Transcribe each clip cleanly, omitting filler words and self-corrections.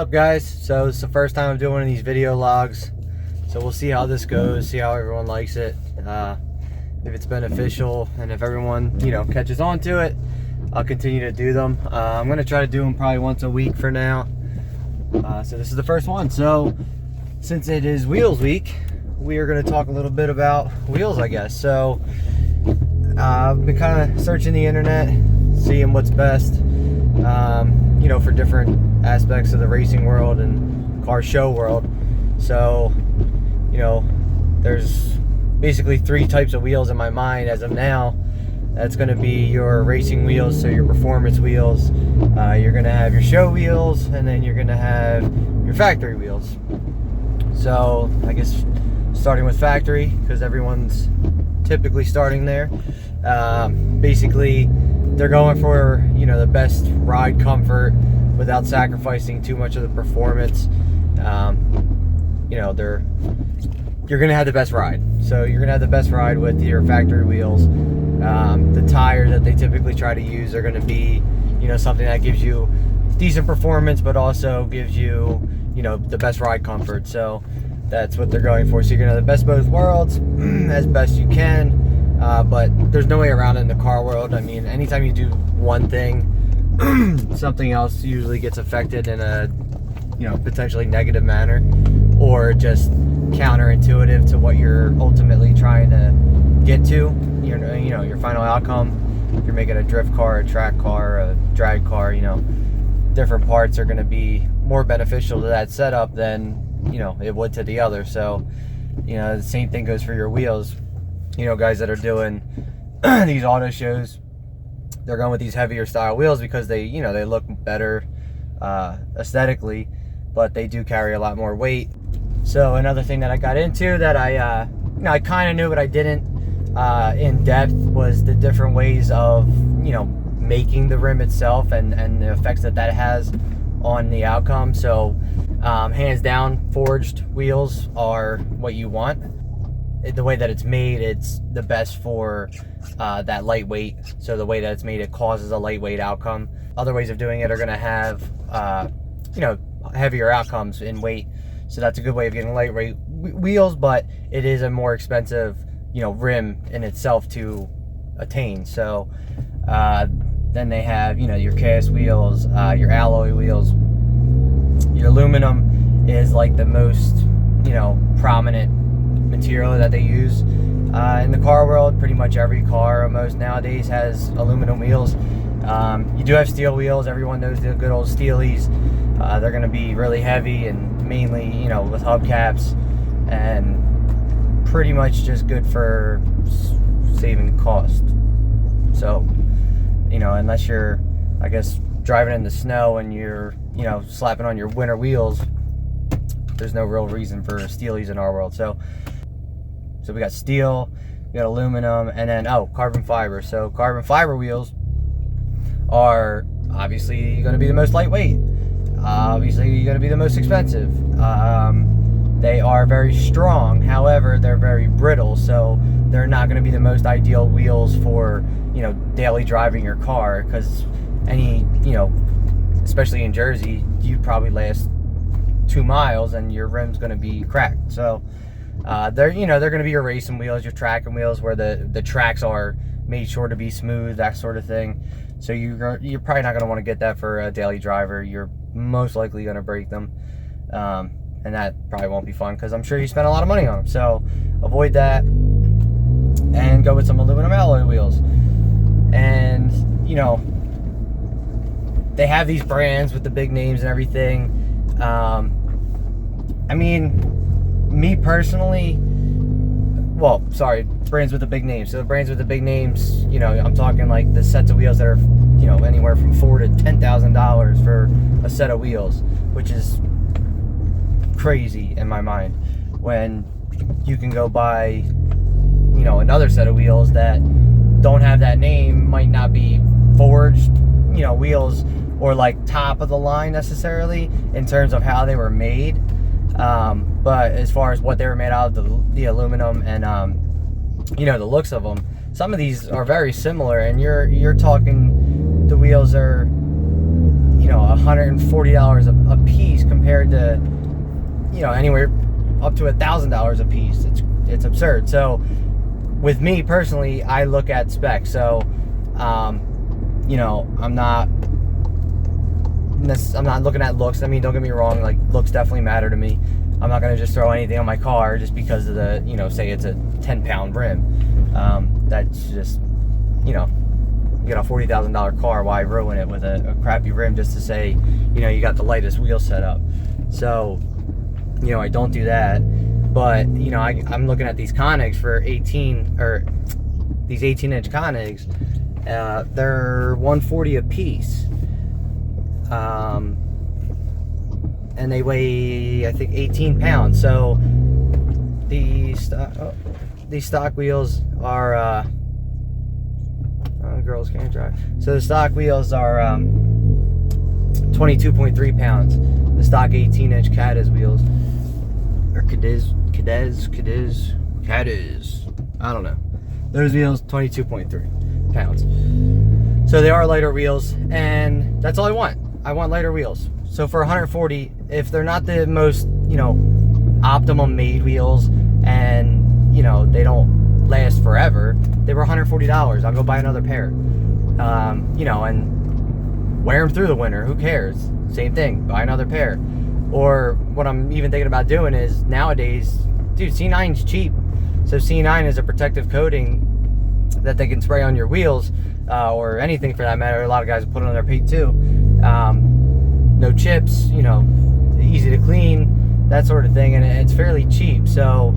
up, guys? So this is the first time I'm doing one of these video logs, so we'll see how this goes, see how everyone likes it, if it's beneficial, and if everyone catches on to it, I'll continue to do them. I'm gonna try to do them probably once a week for now. So this is the first one. So since it is Wheels Week, we are going to talk a little bit about wheels, I guess. So I've been kind of searching the internet, seeing what's best, for different aspects of the racing world and car show world. So, there's basically 3 types of wheels in my mind as of now. That's going to be your racing wheels, so your performance wheels. You're going to have your show wheels, and then you're going to have your factory wheels. So I guess starting with factory, because everyone's typically starting there. Basically, they're going for the best ride comfort without sacrificing too much of the performance. You're gonna have the best ride. So you're gonna have the best ride with your factory wheels. The tires that they typically try to use are gonna be something that gives you decent performance, but also gives you the best ride comfort. So that's what they're going for. So you're gonna have the best of both worlds as best you can. But there's no way around it in the car world. I mean, anytime you do one thing, something else usually gets affected in a potentially negative manner, or just counterintuitive to what you're ultimately trying to get to. Your final outcome. If you're making a drift car, a track car, a drag car, different parts are going to be more beneficial to that setup than it would to the other. So the same thing goes for your wheels. Guys that are doing these auto shows, they're going with these heavier style wheels because they they look better aesthetically, but they do carry a lot more weight. So another thing that I got into that I kind of knew but I didn't in depth was the different ways of making the rim itself and the effects that has on the outcome. So hands down, forged wheels are what you want. The way that it's made, it's the best for that lightweight. So the way that it's made, it causes a lightweight outcome. Other ways of doing it are going to have heavier outcomes in weight. So that's a good way of getting lightweight wheels, but it is a more expensive rim in itself to attain. So then they have your cast wheels, your alloy wheels. Your aluminum is like the most prominent material that they use in the car world. Pretty much every car almost nowadays has aluminum wheels. You do have steel wheels. Everyone knows the good old Steelies. They're going to be really heavy and mainly with hubcaps, and pretty much just good for saving cost. So unless you're, I guess, driving in the snow and you're slapping on your winter wheels, there's no real reason for Steelies in our world. So we got steel, we got aluminum, and then carbon fiber. So carbon fiber wheels are obviously going to be the most lightweight. Obviously going to be the most expensive. They are very strong, however they're very brittle, so they're not going to be the most ideal wheels for daily driving your car, because especially in Jersey, you'd probably last 2 miles and your rim's going to be cracked. So they're going to be your racing wheels, your tracking wheels, where the tracks are made sure to be smooth, that sort of thing. So you're probably not going to want to get that for a daily driver. You're most likely going to break them, and that probably won't be fun, because I'm sure you spent a lot of money on them. So avoid that and go with some aluminum alloy wheels. And they have these brands with the big names and everything. I mean, me personally, brands with the big names. So the brands with the big names, I'm talking like the sets of wheels that are, anywhere from $4,000 to $10,000 for a set of wheels, which is crazy in my mind. When you can go buy, another set of wheels that don't have that name, might not be forged, wheels or like top of the line necessarily in terms of how they were made. But as far as what they were made out of, the aluminum and the looks of them, some of these are very similar, and you're talking, the wheels are $140 a piece compared to, anywhere up to $1,000 a piece. It's absurd. So with me personally, I look at specs. So, I'm not looking at looks. I mean, don't get me wrong, like, looks definitely matter to me. I'm not going to just throw anything on my car just because of the, say it's a 10-pound rim. That's just, you got a $40,000 car, why ruin it with a crappy rim just to say, you got the lightest wheel set up? So, I don't do that. But, I'm looking at these Konigs for these 18-inch Konigs. They're $140 a piece. And they weigh, I think, 18 pounds. So these stock wheels are girls can't drive. So the stock wheels are 22.3 pounds. The stock 18-inch Cadiz wheels, or Cadiz, I don't know. Those wheels, 22.3 pounds. So they are lighter wheels, and that's all I want. I want lighter wheels. So for 140, if they're not the most, optimum made wheels, and, they don't last forever, they were $140. I'll go buy another pair. And wear them through the winter. Who cares? Same thing. Buy another pair. Or what I'm even thinking about doing is, nowadays, dude, C9's cheap. So C9 is a protective coating that they can spray on your wheels, or anything for that matter. A lot of guys put it on their paint too. No chips, easy to clean, that sort of thing, and it's fairly cheap. So,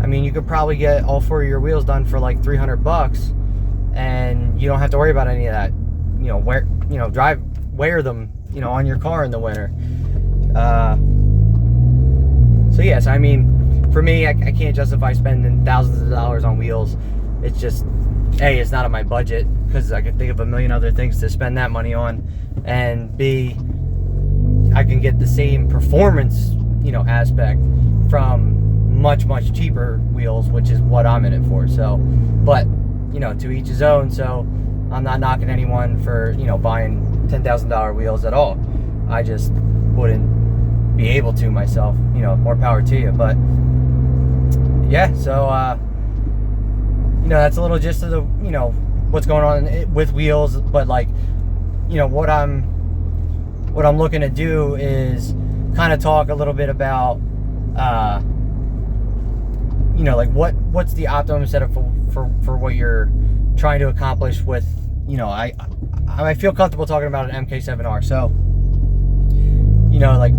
I mean, you could probably get all 4 of your wheels done for like $300, and you don't have to worry about any of that. Wear them, on your car in the winter. So yes, I mean, for me, I can't justify spending thousands of dollars on wheels. It's just, A, it's not on my budget, because I can think of a million other things to spend that money on, and B, I can get the same performance, aspect from much cheaper wheels, which is what I'm in it for. So, but, to each his own. So I'm not knocking anyone for, buying $10,000 wheels at all. I just wouldn't be able to myself. More power to you. But yeah, so that's a little gist of the, what's going on with wheels. But like, what I'm looking to do is kind of talk a little bit about, like what's the optimum setup for what you're trying to accomplish with, I feel comfortable talking about an MK7R. So, like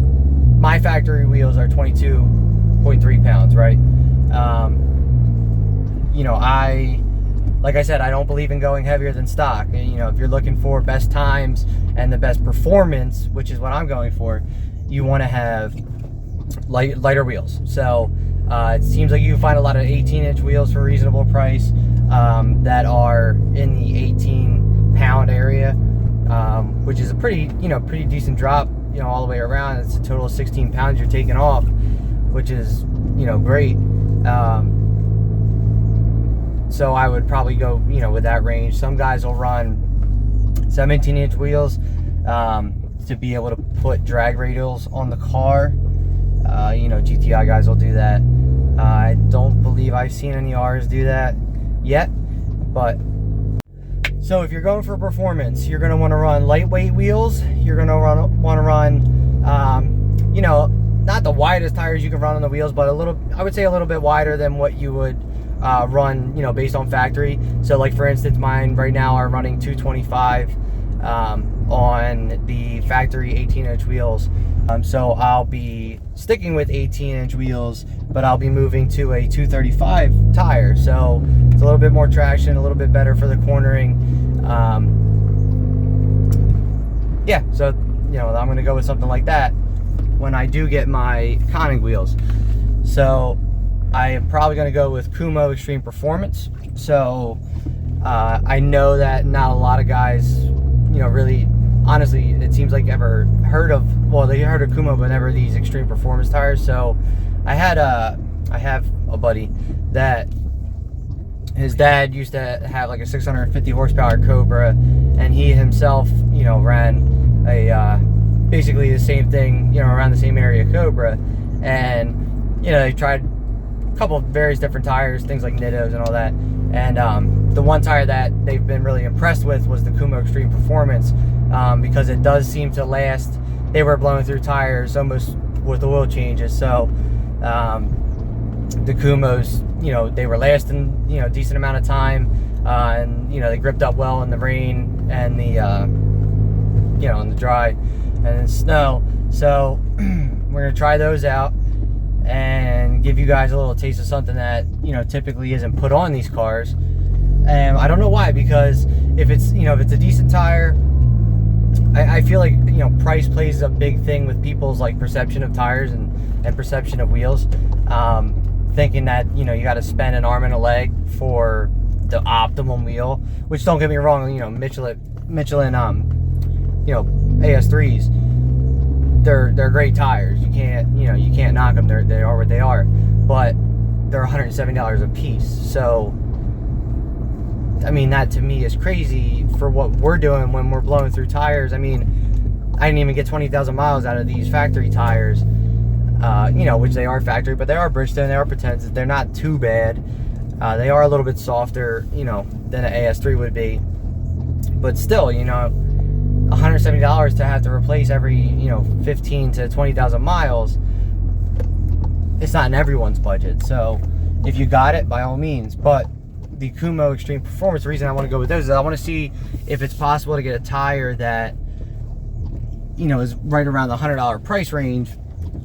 my factory wheels are 22.3 pounds, right? Like I said, I don't believe in going heavier than stock. If you're looking for best times and the best performance, which is what I'm going for, you want to have lighter wheels. So it seems like you can find a lot of 18-inch wheels for a reasonable price, that are in the 18-pound area, which is a pretty decent drop, all the way around. It's a total of 16 pounds you're taking off, which is, great. So I would probably go, with that range. Some guys will run 17-inch wheels to be able to put drag radials on the car. GTI guys will do that. I don't believe I've seen any R's do that yet. But so if you're going for performance, you're going to want to run lightweight wheels. You're going to want to run, not the widest tires you can run on the wheels, but I would say a little bit wider than what you would run, based on factory. So like, for instance, mine right now are running 225 on the factory 18-inch wheels. So I'll be sticking with 18-inch wheels, but I'll be moving to a 235 tire. So it's a little bit more traction, a little bit better for the cornering. Yeah, so I'm going to go with something like that when I do get my Konig wheels. So I am probably going to go with Kumo Extreme Performance. So I know that not a lot of guys, really, honestly, it seems like ever heard of, they heard of Kumo, but never these Extreme Performance tires. So I have a buddy that his dad used to have like a 650 horsepower Cobra, and he himself, ran a basically the same thing, you know, around the same area Cobra. And, you know, they tried a couple of various different tires, things like Nittos and all that. And the one tire that they've been really impressed with was the Kuma Extreme Performance, because it does seem to last. They were blowing through tires almost with the oil changes. So the Kumos, you know, they were lasting, you know, a decent amount of time, and, you know, they gripped up well in the rain and the, you know, in the dry and the snow. So we're gonna try those out and give you guys a little taste of something that, you know, typically isn't put on these cars. And I don't know why, because if it's, you know, if it's a decent tire, I feel like, you know, price plays a big thing with people's like perception of tires and perception of wheels. Thinking that, you know, you got to spend an arm and a leg for the optimum wheel, which, don't get me wrong, you know, Michelin, you know, AS3s, they're great tires. You can't knock them. They are what they are, but they're $170 a piece. So, I mean, that to me is crazy for what we're doing when we're blowing through tires. I mean, I didn't even get 20,000 miles out of these factory tires, you know, which they are factory, but they are Bridgestone, they are Potenza. They're not too bad. They are a little bit softer, you know, than an AS3 would be. But still, you know, $170 to have to replace every, you know, 15 to 20,000 miles, it's not in everyone's budget. So if you got it, by all means. But the Kuma Extreme Performance, the reason I want to go with those is I want to see if it's possible to get a tire that, you know, is right around the $100 price range.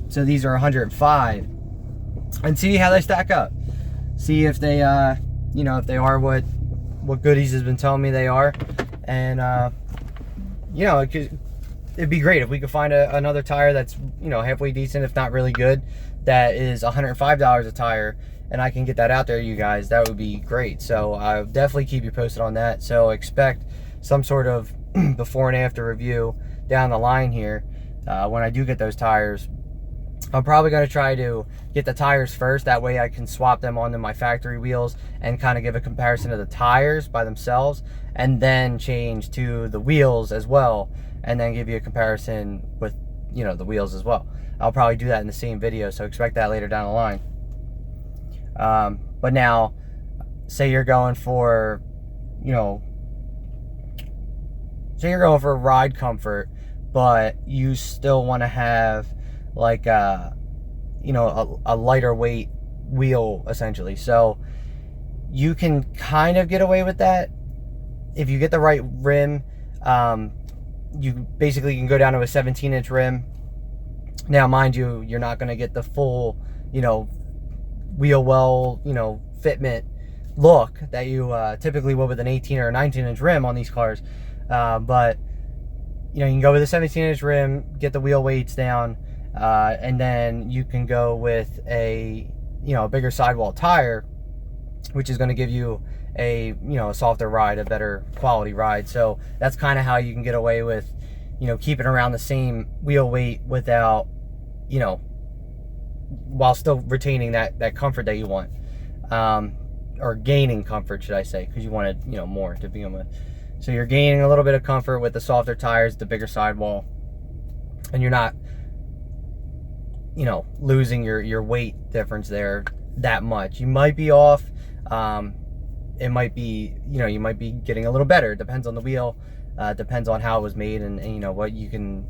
So these are 105, and see how they stack up. See if they, you know, if they are what Goodies has been telling me they are. And, you know, it'd be great if we could find another tire that's, you know, halfway decent, if not really good, that is $105 a tire, and I can get that out there to you guys. That would be great. So I'll definitely keep you posted on that. So expect some sort of before and after review down the line here when I do get those tires. I'm probably going to try to get the tires first. That way I can swap them onto my factory wheels and kind of give a comparison of the tires by themselves, and then change to the wheels as well, and then give you a comparison with, you know, the wheels as well. I'll probably do that in the same video, so expect that later down the line. But now, say you're going for, you know, say you're going for ride comfort, but you still want to have like you know, a lighter weight wheel essentially. So you can kind of get away with that if you get the right rim. You basically can go down to a 17-inch rim. Now, mind you, you're not going to get the full, you know, wheel well, you know, fitment look that you typically would with an 18 or a 19-inch rim on these cars. But you know, you can go with a 17-inch rim, get the wheel weights down, and then you can go with a, you know, a bigger sidewall tire, which is going to give you a, you know, a softer ride, a better quality ride. So that's kind of how you can get away with, you know, keeping around the same wheel weight without, you know, while still retaining that comfort that you want, or gaining comfort, should I say, because you wanted, you know, more to begin with. So you're gaining a little bit of comfort with the softer tires, the bigger sidewall, and you're not, you know, losing your weight difference there that much. You might be off. It might be, you know, you might be getting a little better. It depends on the wheel, depends on how it was made, and you know, what you can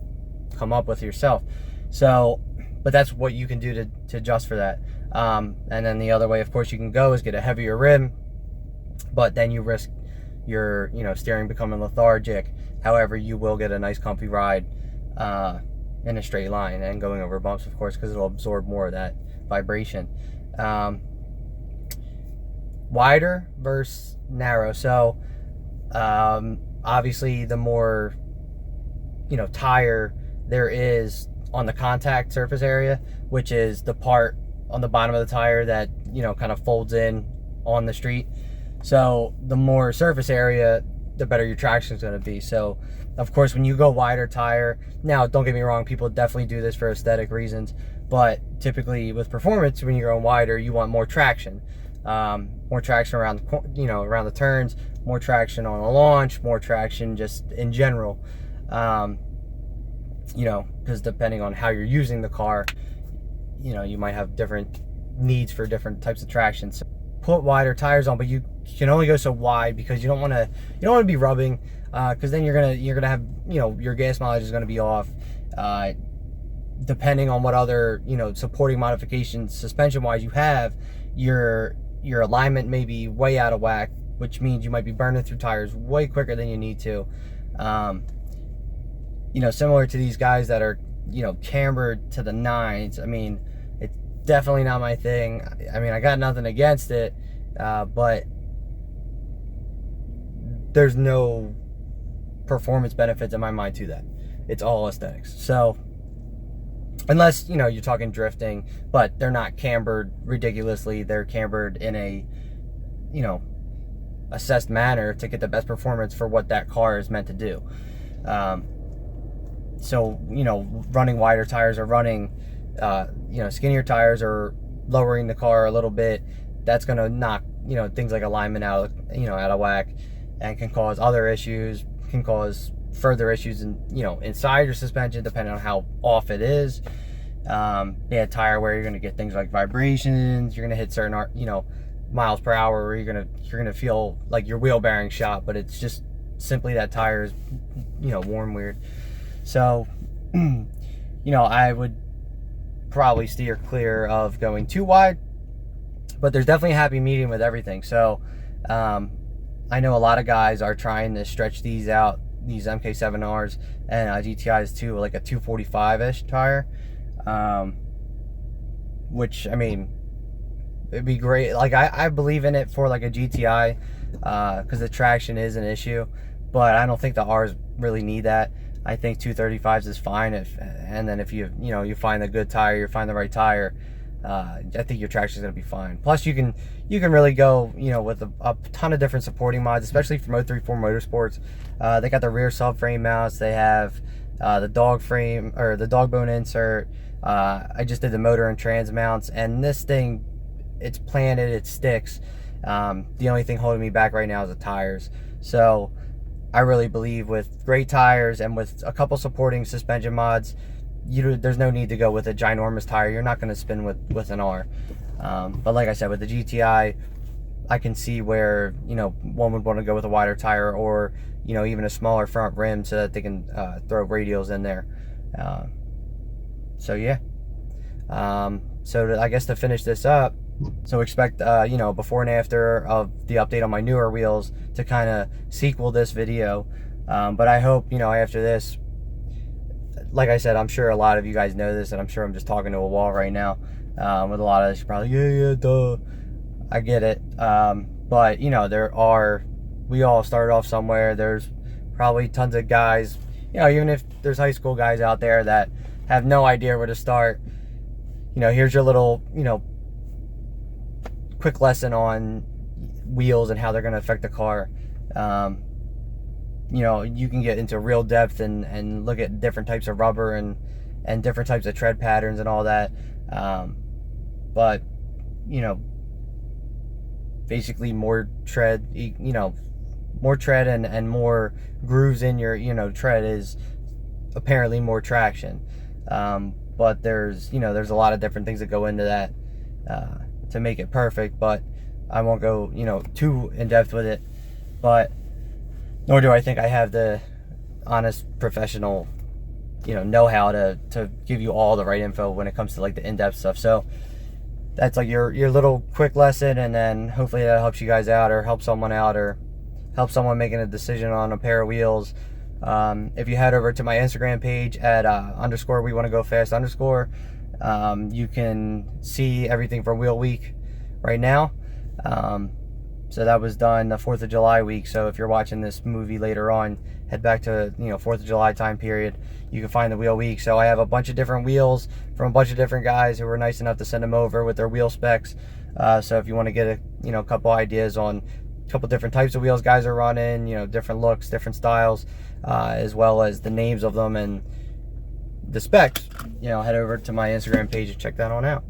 come up with yourself. So, but that's what you can do to adjust for that. And then the other way, of course, you can go is get a heavier rim, but then you risk your, you know, steering becoming lethargic. However, you will get a nice comfy ride in a straight line and going over bumps, of course, because it'll absorb more of that vibration. Wider versus narrow. So obviously the more, you know, tire there is on the contact surface area, which is the part on the bottom of the tire that, you know, kind of folds in on the street. So the more surface area, the better your traction is going to be. So of course, when you go wider tire, now don't get me wrong, people definitely do this for aesthetic reasons, but typically with performance, when you're going wider, you want more traction. More traction around, you know, around the turns, more traction on a launch, more traction just in general. you know, because depending on how you're using the car, you know, you might have different needs for different types of traction. So put wider tires on, but you can only go so wide because you don't want to be rubbing, because then you're gonna have, you know, your gas mileage is going to be off. Depending on what other, you know, supporting modifications suspension wise you have, your alignment may be way out of whack, which means you might be burning through tires way quicker than you need to. You know, similar to these guys that are, you know, cambered to the nines. I mean, it's definitely not my thing. I mean, I got nothing against it, but there's no performance benefits in my mind to that. It's all aesthetics. So unless, you know, you're talking drifting, but they're not cambered ridiculously. They're cambered in a, you know, assessed manner to get the best performance for what that car is meant to do. So, you know, running wider tires or running, you know, skinnier tires or lowering the car a little bit, that's going to knock, you know, things like alignment out, you know, out of whack, and can cause other issues, can cause further issues in, you know, inside your suspension, depending on how off it is. Bad tire wear, you're going to get things like vibrations. You're going to hit certain, you know, miles per hour where you're gonna feel like your wheel bearing shot, but it's just simply that tire is, you know, worn weird. So, you know, I would probably steer clear of going too wide, but there's definitely a happy medium with everything. So, I know a lot of guys are trying to stretch these out, these MK7Rs and GTIs to like a 245-ish tire, which, I mean, it'd be great. Like, I believe in it for like a GTI, because the traction is an issue, but I don't think the R's really need that. I think 235s is fine, and then if you find a good tire, you find the right tire, I think your traction is going to be fine. Plus, you can really go, you know, with a ton of different supporting mods, especially from 034 Motorsports. They got the rear subframe mounts. They have the dog frame, or the dog bone insert. I just did the motor and trans mounts, and this thing, it's planted, it sticks. The only thing holding me back right now is the tires. So I really believe with great tires and with a couple supporting suspension mods, there's no need to go with a ginormous tire. You're not going to spin with an R. But like I said, with the GTI, I can see where, you know, one would want to go with a wider tire, or, you know, even a smaller front rim so that they can throw radials in there. So yeah. So I guess to finish this up, so expect, you know, before and after of the update on my newer wheels to kind of sequel this video. But I hope, you know, after this, like I said, I'm sure a lot of you guys know this, and I'm sure I'm just talking to a wall right now. With a lot of this, you're probably, yeah, duh. I get it. But, you know, we all started off somewhere. There's probably tons of guys, you know, even if there's high school guys out there that have no idea where to start. You know, here's your little, you know, quick lesson on wheels and how they're going to affect the car. You know, you can get into real depth and look at different types of rubber and different types of tread patterns and all that. But, you know, basically more tread, you know, more tread and more grooves in your, you know, tread is apparently more traction. But there's, you know, there's a lot of different things that go into that to make it perfect, but I won't go, you know, too in depth with it. But nor do I think I have the honest professional, you know-how to give you all the right info when it comes to like the in-depth stuff. So that's like your little quick lesson, and then hopefully that helps you guys out, or help someone out, or help someone making a decision on a pair of wheels. If you head over to my Instagram page at _ we want to go fast _ you can see everything for Wheel Week right now. So that was done the 4th of July week. So if you're watching this movie later on, head back to, you know, 4th of July time period. You can find the Wheel Week. So I have a bunch of different wheels from a bunch of different guys who were nice enough to send them over with their wheel specs. So if you want to get a couple ideas on a couple different types of wheels guys are running, you know, different looks, different styles, as well as the names of them and the specs, you know, head over to my Instagram page and check that on out.